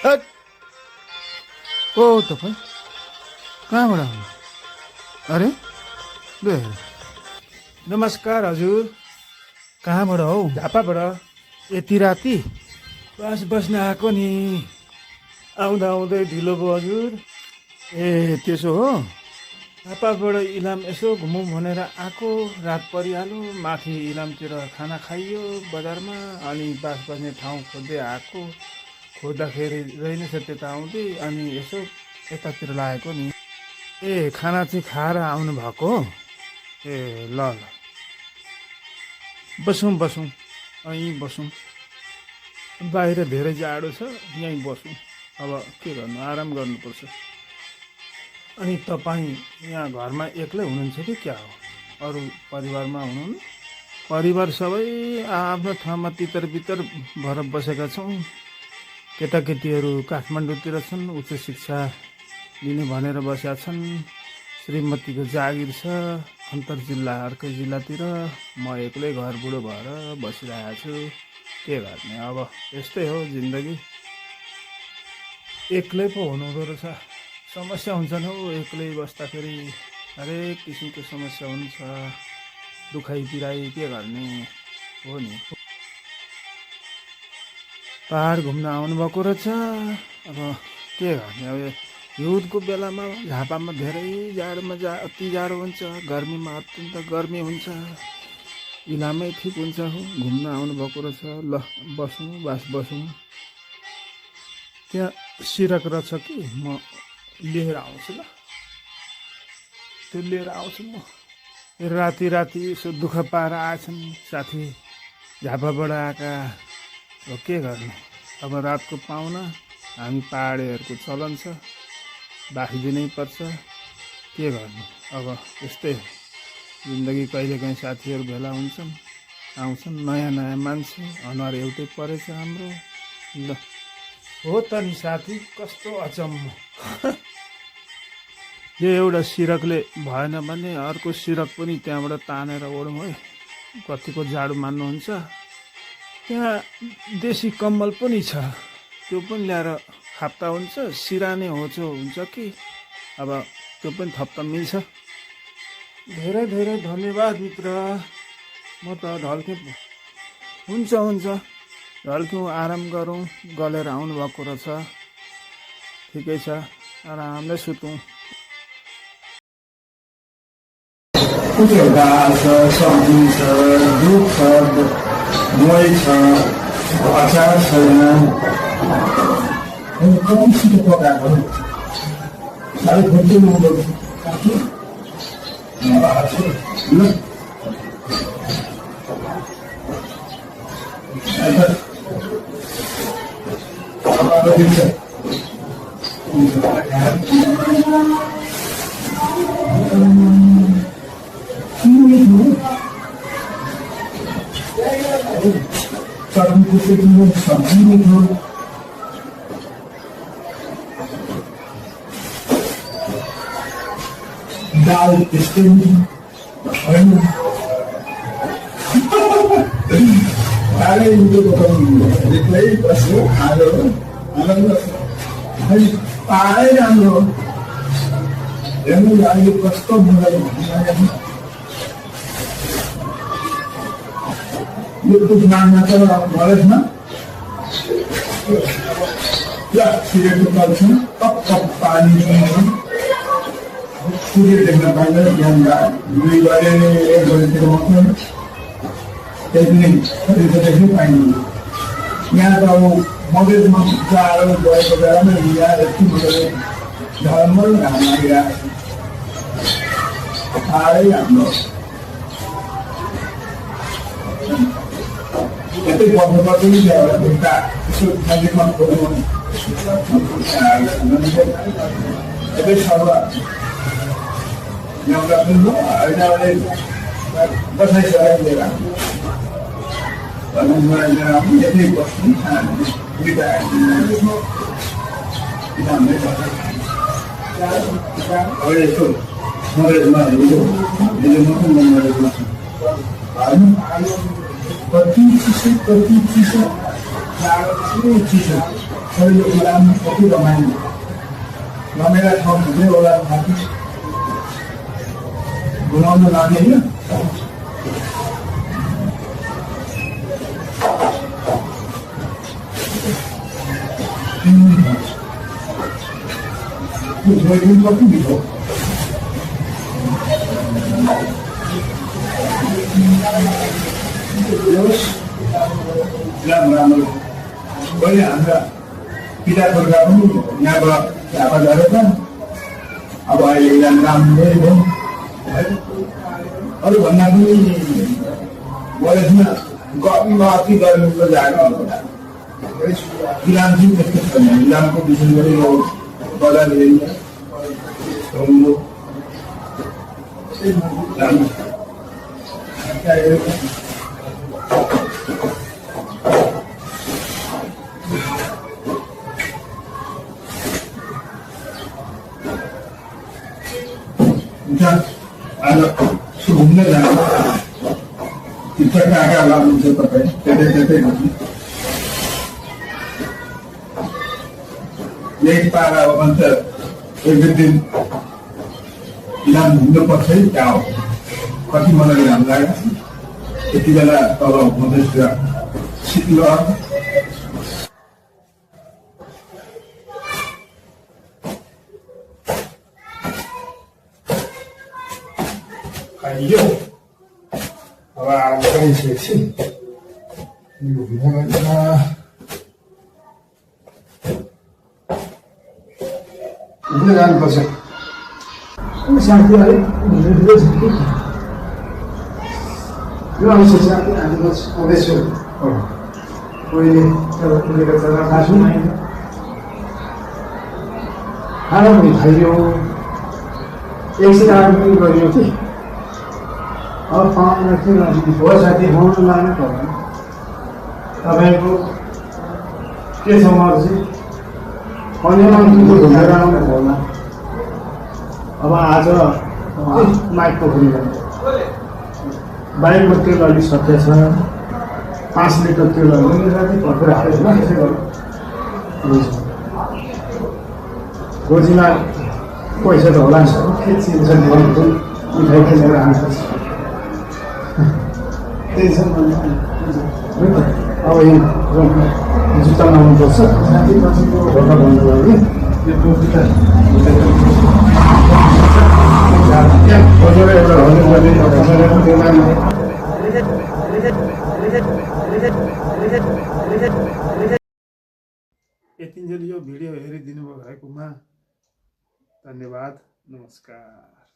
Hot! ओ तपाईँ कहाँबाट आउनु? अरे ले, नमस्कार हजुर। कहाँबाट हौ? झापाबाट यति राति? बस्न आएको नि। आउँदा आउँदै ढिलो भयो हजुर। ए त्यसो हो? झापाबाट इलाम यसो घुमौँ भनेर आएको। रात परिहाल्यो। माथि इलामतिर खाना खाइयो बजारमा। अनि बास बस्ने ठाउँ खोज्दै आएको। खोज्दाखेरि रहेनछ त्यता आउँदै। अनि यसो यतातिर लागेको नि। ए खाना चाहिँ खाएर आउनु भएको? ए ल ल, बसौँ बसौँ, यहीँ बसौँ। बाहिर धेरै जाडो छ, यहीँ बसौँ। अब के गर्नु, आराम गर्नुपर्छ। अनि तपाईँ यहाँ घरमा एक्लै हुनुहुन्छ कि क्या हो? अरू परिवारमा हुनुहुन्न? परिवार सबै आफ्नो ठाउँमा तितर बितर भएर बसेका छौँ। केटाकेटीहरू काठमाडौँतिर छन्, उच्च शिक्षा लिने भनेर बसेका छन्। श्रीमतीको जागिर छ अन्तर जिल्ला अर्कै जिल्लातिर। म एक्लै घर बुढो भएर बसिरहेको छु। के गर्ने, अब यस्तै हो जिन्दगी। एक्लै पो हुनुहुँदो रहेछ। समस्या हुन्छन् हौ एक्लै बस्दाखेरि। हरेक किसिमको समस्या हुन्छ। दुखाइ पिराइ के गर्ने हो नि। पहाड घुम्न आउनुभएको रहेछ। अब के गर्ने, अब हिउँदको बेलामा झापामा धेरै जाडोमा अति जाडो हुन्छ, गर्मीमा अत्यन्त गर्मी हुन्छ। इलामै ठिक हुन्छ हो, घुम्न आउनुभएको रहेछ। ल बसौँ, बसौँ। त्यहाँ सिरक रहेछ कि म लिएर आउँछु। ल त्यो लिएर आउँछु म। राति राति यसो दुःख पाएर आएछन् साथी झापाबाट आएका। अब के गर्नु, अब रातको पाहुना। हामी पहाडेहरूको चलन छ, बाखिदिनै पर्छ। के गर्नु, अब यस्तै जिन्दगी। कहिलेकाहीँ साथीहरू भेला हुन्छन्, आउँछन्। नयाँ नयाँ मान्छे, अनुहार एउटै परेछ हाम्रो। ल हो त नि साथी, कस्तो अचम्म। यो एउटा सिरकले भएन भने अर्को सिरक पनि त्यहाँबाट तानेर ओढौँ है। कतिको जाडो मान्नुहुन्छ? त्यहाँ देशी कम्बल पनि छ, त्यो पनि ल्याएर खाप्ता हुन्छ। सिरानी होचो हुन्छ कि, अब त्यो पनि थप्न मिल्छ। धेरै धेरै धन्यवाद मित्र। म त ढल्के। हुन्छ हुन्छ, ढल्क्यौँ, आराम गरौँ। गलेर आउनुभएको रहेछ, ठिकै छ। आरामले सुतौँ। गाछ सब्जी छ, दुध छ, मही छ, अचार छैन। कतिसित पकाएको साह्रै खोज्दै सब्जी मिठो। दाल त्यस्तै होइन। साह्रै मिठो पकाउनु। एक्लै बस्यो, खायो, आनन्द। पाहाडै राम्रो। हेर्नु अहिले कस्तो मलाई यो माग्न त भरेसमा सिरेको चल्छ। कप कप पानी सूर्य देख्न पाइँदैन। बिहान 2 बजे 1 बजेतिर मात्र त्यति नै देख्नै पाइँदैन। यहाँ त अब मधेसमा जाडो गएको बेलामा यहाँ यति मजाले झलमल घाम लागिरहेको छ। साह्रै राम्रो। यतै बस्नुपर्छ नि त्यहाँबाट भित्ता यसो नजिकमा खोज्नु। यतै सरुवा एउटा होइन भने बसाइसकेर लिएर यतै बस्नु। अब यसो मधेसमा हिजो मात्रै मधेसमा कति चिसो, कति चिसो, चिसो। यो कुरामा कति रमाइलो रमाइला ठाउँ हुँदै होला माथि घुमाउन लाने होइन कति भित्र राम्रो पहिले हाम्रा पिता पुर्खा पनि यहाँबाट झापा झरेका अब अहिले इलाम राम्रै भयो अरूभन्दा पनि बलेसमा अति गर्मीको जाडो इलाम चाहिँ त्यस्तो छैन इलामको विशेष गरी यो बजार एरिया आज घुम्न जानु टिकट आँखा लाग्नुहुन्छ तपाईँ त्यतै घुम्नु यही पारा हो अन्त एक दुई दिन इलाम घुम्नुपर्छ है त्यहाँ हो कति मनोरञ्जन लाग्यो यति बेला तल मधेसतिर शीतल Ayo, ahora vamos a decir, digo, mira, ini kan pasal, ini sampai hari ini dia sedikit, dia masih sampai ada masih oh ini kalau kita kata kasih, kalau kita ayo, एक से आठ मिनट बजे थी और 5 minute से बहुत साथी phone लाने पर्यो तपाईँको के छ मर्जी अन्य मान्छेको घुमेर आउनु होला अब आज माइकको खुलिरहेको बाइकको तेल अलिक सकिएछ 5 लिटर तेल अलिक राति भर्खर हालेछ त्यसै गर्नु गोजीमा पैसा त होला नि के चिन्छ नि मिठाई किनेर आउँछ त्यही छ अब यो जुत्ता लाउनुपर्छ ढोका भन्नुभयो कि यो टोपी त खोजेर एउटा यतिन्जेल यो भिडियो हेरिदिनु भएकोमा धन्यवाद नमस्कार।